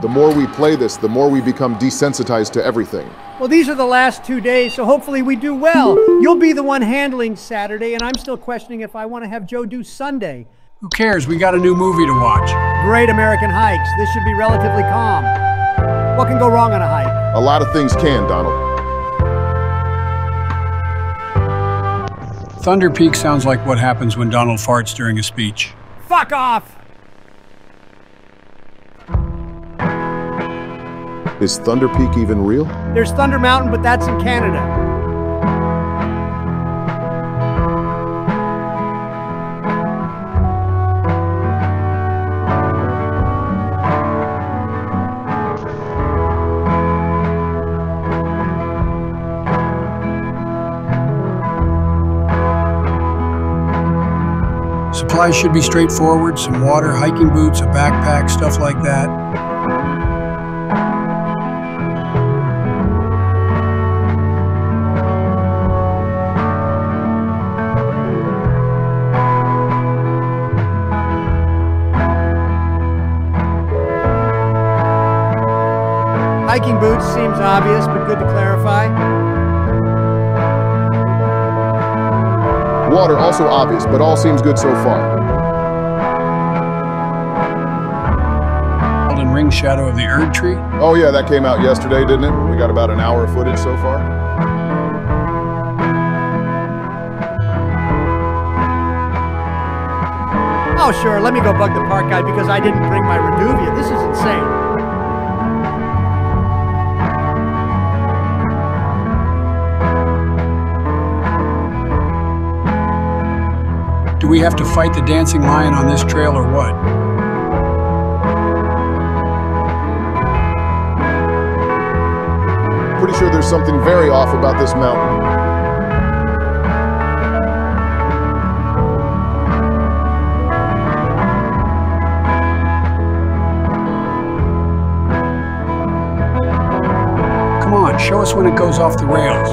The more we play this, the more we become desensitized to everything. Well, these are the last 2 days, so hopefully we do well. You'll be the one handling Saturday, and I'm still questioning if I want to have Joe do Sunday. Who cares? We got a new movie to watch. Great American Hikes. This should be relatively calm. What can go wrong on a hike? A lot of things can, Donald. Thunder Peak sounds like what happens when Donald farts during a speech. Fuck off! Is Thunder Peak even real? There's Thunder Mountain, but that's in Canada. Supplies should be straightforward, some water, hiking boots, a backpack, stuff like that. Hiking boots seems obvious, but good to clarify. Water, also obvious, but all seems good so far. Golden ring shadow of the Erd tree? Oh yeah, that came out yesterday, didn't it? We got about an hour of footage so far. Oh sure, let me go bug the park guide because I didn't bring my Reduvia. This is insane. Do we have to fight the dancing lion on this trail or what? Pretty sure there's something very off about this mountain. Come on, show us when it goes off the rails.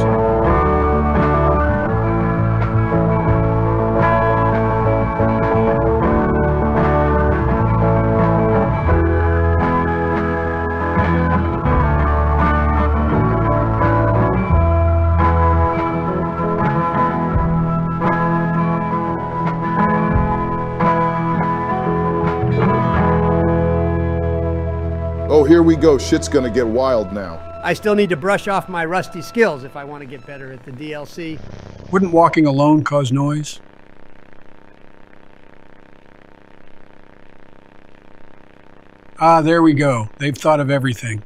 Oh, here we go. Shit's gonna get wild now. I still need to brush off my rusty skills if I want to get better at the DLC. Wouldn't walking alone cause noise? Ah, there we go. They've thought of everything.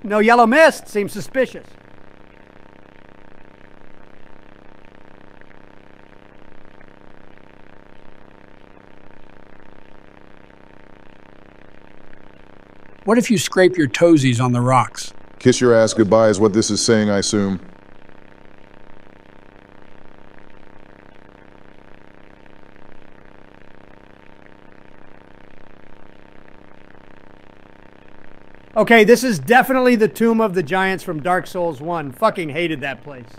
No yellow mist seems suspicious. What if you scrape your toesies on the rocks? Kiss your ass goodbye is what this is saying, I assume. Okay, this is definitely the Tomb of the Giants from Dark Souls 1. Fucking hated that place.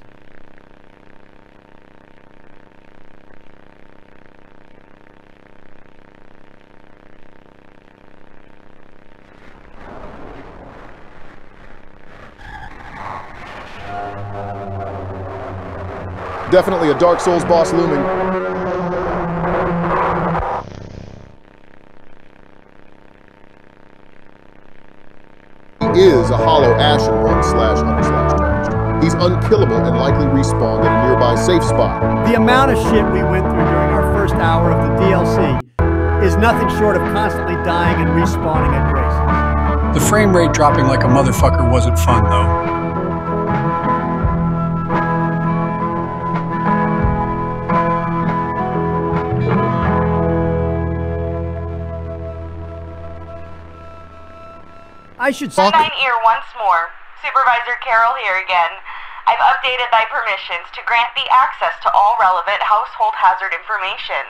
Definitely a Dark Souls boss looming. He is a hollow Ashen One /under/charged. He's unkillable and likely respawned at a nearby safe spot. The amount of shit we went through during our first hour of the DLC is nothing short of constantly dying and respawning at graces. The frame rate dropping like a motherfucker wasn't fun, though. I should Thine ear once more. Supervisor Carroll here again. I've updated thy permissions to grant thee access to all relevant household hazard information.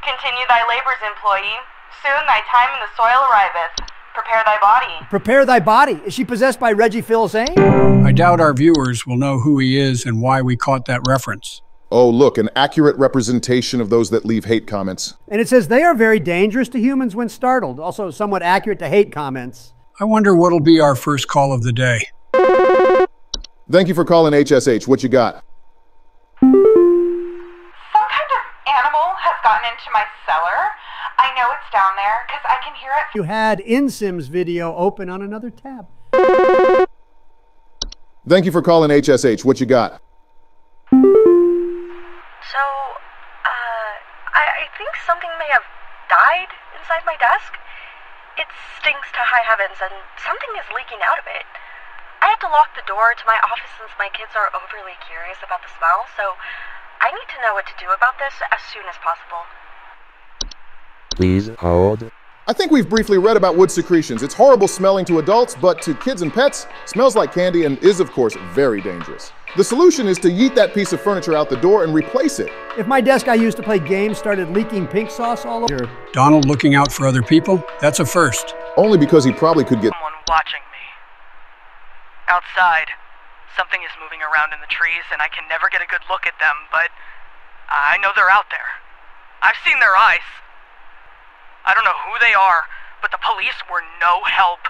Continue thy labors, employee. Soon thy time in the soil arriveth. Prepare thy body. Prepare thy body. Is she possessed by Reggie Fils-Aime? I doubt our viewers will know who he is and why we caught that reference. Oh, look, an accurate representation of those that leave hate comments. And it says they are very dangerous to humans when startled. Also somewhat accurate to hate comments. I wonder what'll be our first call of the day. Thank you for calling HSH. What you got? Some kind of animal has gotten into my cellar. I know it's down there because I can hear it. You had InSim's video open on another tab. Thank you for calling HSH. What you got? So, I think something may have died inside my desk. It stinks to high heavens and something is leaking out of it. I had to lock the door to my office since my kids are overly curious about the smell, so I need to know what to do about this as soon as possible. Please hold. I think we've briefly read about wood secretions. It's horrible smelling to adults, but to kids and pets, smells like candy and is, of course, very dangerous. The solution is to yeet that piece of furniture out the door and replace it. If my desk I used to play games started leaking pink sauce all over, Donald looking out for other people? That's a first. Only because he probably could get... Someone watching me. Outside, something is moving around in the trees and I can never get a good look at them, but I know they're out there. I've seen their eyes. I don't know who they are, but the police were no help.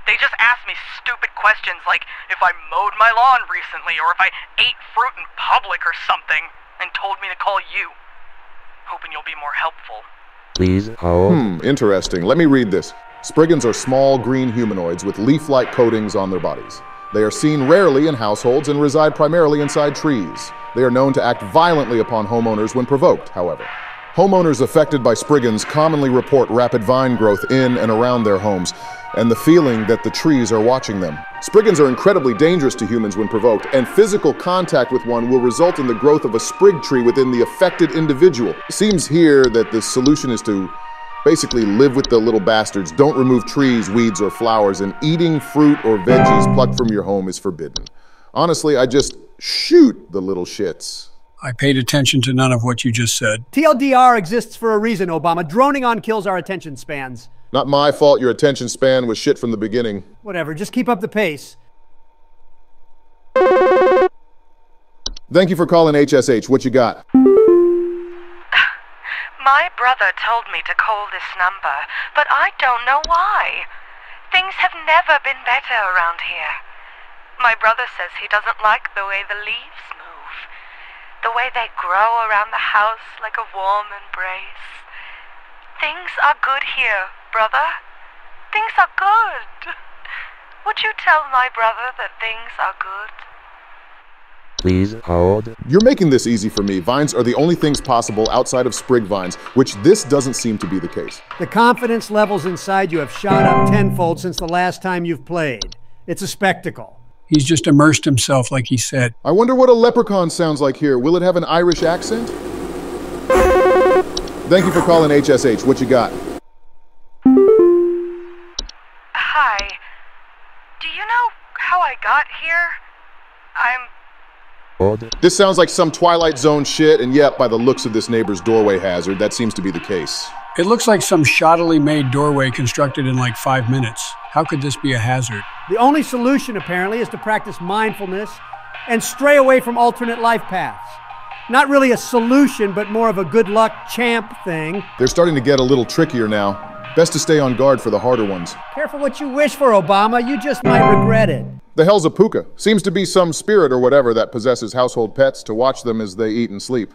They just asked me stupid questions like if I mowed my lawn recently or if I ate fruit in public or something, and told me to call you. Hoping you'll be more helpful. Please hold. Interesting. Let me read this. Spriggans are small green humanoids with leaf-like coatings on their bodies. They are seen rarely in households and reside primarily inside trees. They are known to act violently upon homeowners when provoked, however. Homeowners affected by Spriggans commonly report rapid vine growth in and around their homes, and the feeling that the trees are watching them. Spriggans are incredibly dangerous to humans when provoked, and physical contact with one will result in the growth of a sprig tree within the affected individual. It seems here that the solution is to basically live with the little bastards. Don't remove trees, weeds, or flowers, and eating fruit or veggies plucked from your home is forbidden. Honestly, I just shoot the little shits. I paid attention to none of what you just said. TLDR exists for a reason, Obama. Droning on kills our attention spans. Not my fault your attention span was shit from the beginning. Whatever, just keep up the pace. Thank you for calling HSH. What you got? My brother told me to call this number, but I don't know why. Things have never been better around here. My brother says he doesn't like the way the leaves move. The way they grow around the house like a warm embrace. Things are good here, brother. Things are good. Would you tell my brother that things are good? Please hold. You're making this easy for me. Vines are the only things possible outside of sprig vines, which this doesn't seem to be the case. The confidence levels inside you have shot up tenfold since the last time you've played. It's a spectacle. He's just immersed himself like he said. I wonder what a leprechaun sounds like here. Will it have an Irish accent? Thank you for calling HSH. What you got? Hi. Do you know how I got here? Hold. This sounds like some Twilight Zone shit, and yet, by the looks of this neighbor's doorway hazard, that seems to be the case. It looks like some shoddily made doorway constructed in like 5 minutes. How could this be a hazard? The only solution, apparently, is to practice mindfulness and stray away from alternate life paths. Not really a solution, but more of a good luck champ thing. They're starting to get a little trickier now. Best to stay on guard for the harder ones. Careful what you wish for, Obama. You just might regret it. The hell's a puka? Seems to be some spirit or whatever that possesses household pets to watch them as they eat and sleep.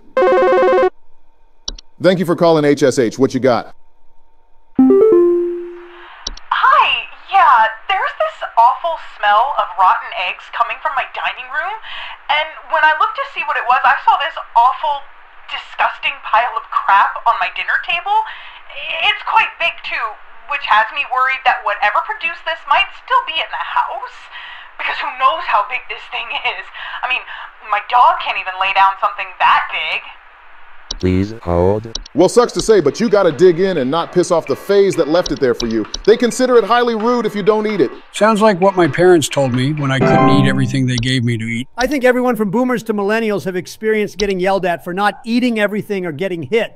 Thank you for calling HSH. What you got? Hi, yeah, there's this awful smell of rotten eggs coming from my dining room, and when I looked to see what it was, I saw this awful, disgusting pile of crap on my dinner table. It's quite big too, which has me worried that whatever produced this might still be in the house. Because who knows how big this thing is? I mean, my dog can't even lay down something that big. Please hold. Well, sucks to say, but you gotta dig in and not piss off the fays that left it there for you. They consider it highly rude if you don't eat it. Sounds like what my parents told me when I couldn't eat everything they gave me to eat. I think everyone from boomers to millennials have experienced getting yelled at for not eating everything or getting hit.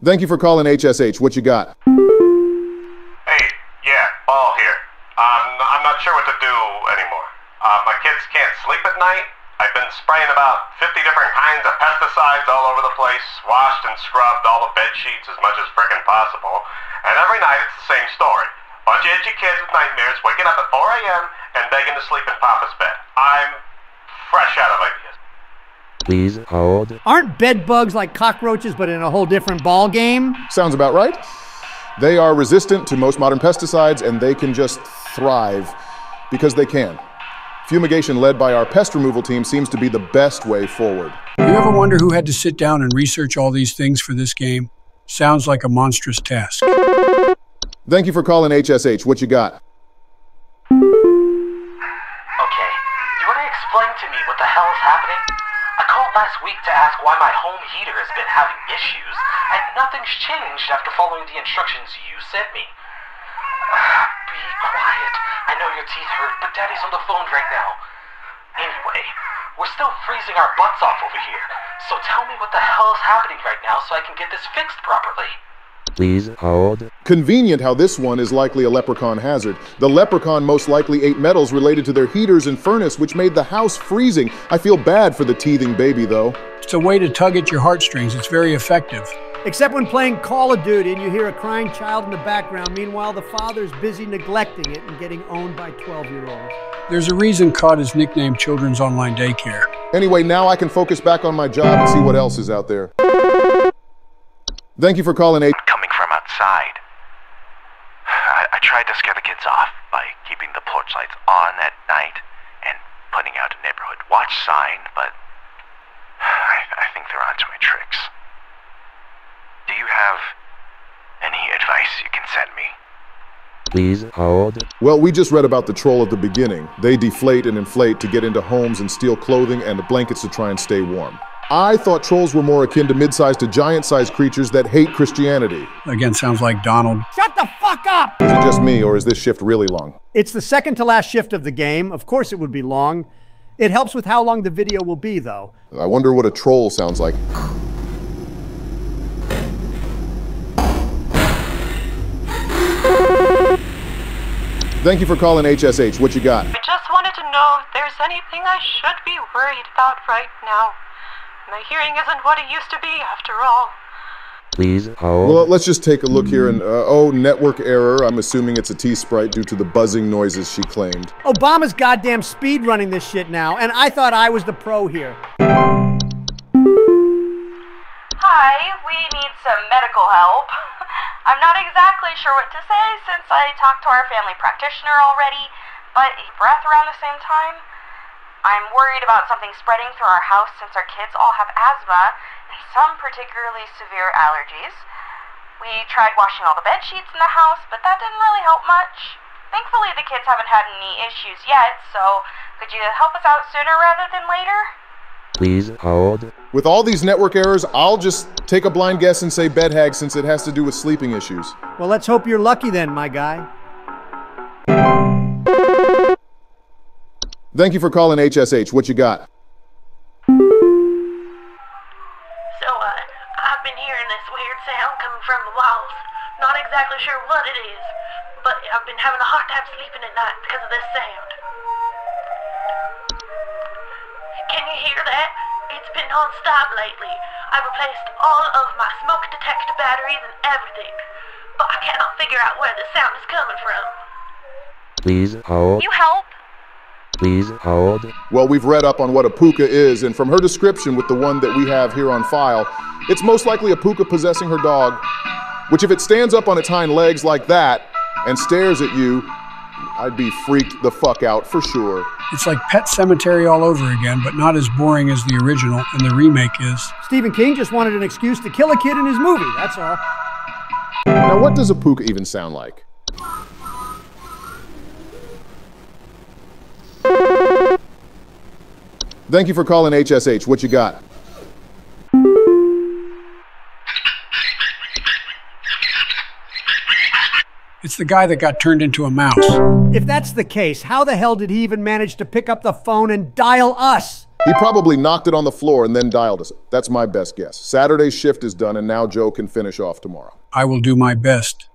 Thank you for calling HSH. What you got? sure what to do anymore. My kids can't sleep at night. I've been spraying about 50 different kinds of pesticides all over the place, washed and scrubbed all the bed sheets as much as frickin' possible, and every night it's the same story. Bunch of itchy kids with nightmares waking up at 4 a.m. and begging to sleep in Papa's bed. I'm fresh out of ideas. Please hold. Aren't bed bugs like cockroaches but in a whole different ball game? Sounds about right. They are resistant to most modern pesticides, and they can just thrive because they can. Fumigation led by our pest removal team seems to be the best way forward. You ever wonder who had to sit down and research all these things for this game? Sounds like a monstrous task. Thank you for calling HSH. What you got? Okay, you want to explain to me what the hell is happening? I called last week to ask why my home heater has been having issues, and nothing's changed after following the instructions you sent me. Be quiet. I know your teeth hurt, but Daddy's on the phone right now. Anyway, we're still freezing our butts off over here, so tell me what the hell is happening right now so I can get this fixed properly. Please hold. Convenient how this one is likely a leprechaun hazard. The leprechaun most likely ate metals related to their heaters and furnace, which made the house freezing. I feel bad for the teething baby, though. It's a way to tug at your heartstrings. It's very effective. Except when playing Call of Duty and you hear a crying child in the background. Meanwhile, the father's busy neglecting it and getting owned by 12-year-olds. There's a reason COD is nicknamed Children's Online Daycare. Anyway, now I can focus back on my job and see what else is out there. Thank you for calling Coming from outside. I tried to scare the kids off by keeping the porch lights on at night and putting out a neighborhood watch sign, but I think they're onto my tricks. Do you have any advice you can send me? Please hold. Well, we just read about the troll at the beginning. They deflate and inflate to get into homes and steal clothing and blankets to try and stay warm. I thought trolls were more akin to mid-sized to giant-sized creatures that hate Christianity. Again, sounds like Donald. Shut the fuck up! Is it just me, or is this shift really long? It's the second to last shift of the game. Of course it would be long. It helps with how long the video will be, though. I wonder what a troll sounds like. Thank you for calling HSH. What you got? I just wanted to know if there's anything I should be worried about right now. My hearing isn't what it used to be, after all. Please hold. Well, let's just take a look here and, network error. I'm assuming it's a T-Sprite due to the buzzing noises she claimed. Obama's goddamn speed running this shit now, and I thought I was the pro here. Hi, we need some medical help. I'm not exactly sure what to say since I talked to our family practitioner already, but breath around the same time. I'm worried about something spreading through our house since our kids all have asthma and some particularly severe allergies. We tried washing all the bed sheets in the house, but that didn't really help much. Thankfully, the kids haven't had any issues yet, so could you help us out sooner rather than later? Please hold. With all these network errors, I'll just take a blind guess and say bed hag since it has to do with sleeping issues. Well, let's hope you're lucky then, my guy. Thank you for calling HSH. What you got? So, I've been hearing this weird sound coming from the walls. Not exactly sure what it is, but I've been having a hard time sleeping at night because of this sound. Can you hear that? It's been non-stop lately. I've replaced all of my smoke detector batteries and everything, but I cannot figure out where the sound is coming from. Please hold. You help? Please hold. Well, we've read up on what a puka is, and from her description with the one that we have here on file, it's most likely a puka possessing her dog, which if it stands up on its hind legs like that and stares at you, I'd be freaked the fuck out for sure. It's like Pet Sematary all over again, but not as boring as the original, and the remake is. Stephen King just wanted an excuse to kill a kid in his movie, that's all. Now, what does a puka even sound like? Thank you for calling HSH. What you got? It's the guy that got turned into a mouse. If that's the case, how the hell did he even manage to pick up the phone and dial us? He probably knocked it on the floor and then dialed us. That's my best guess. Saturday's shift is done, and now Joe can finish off tomorrow. I will do my best.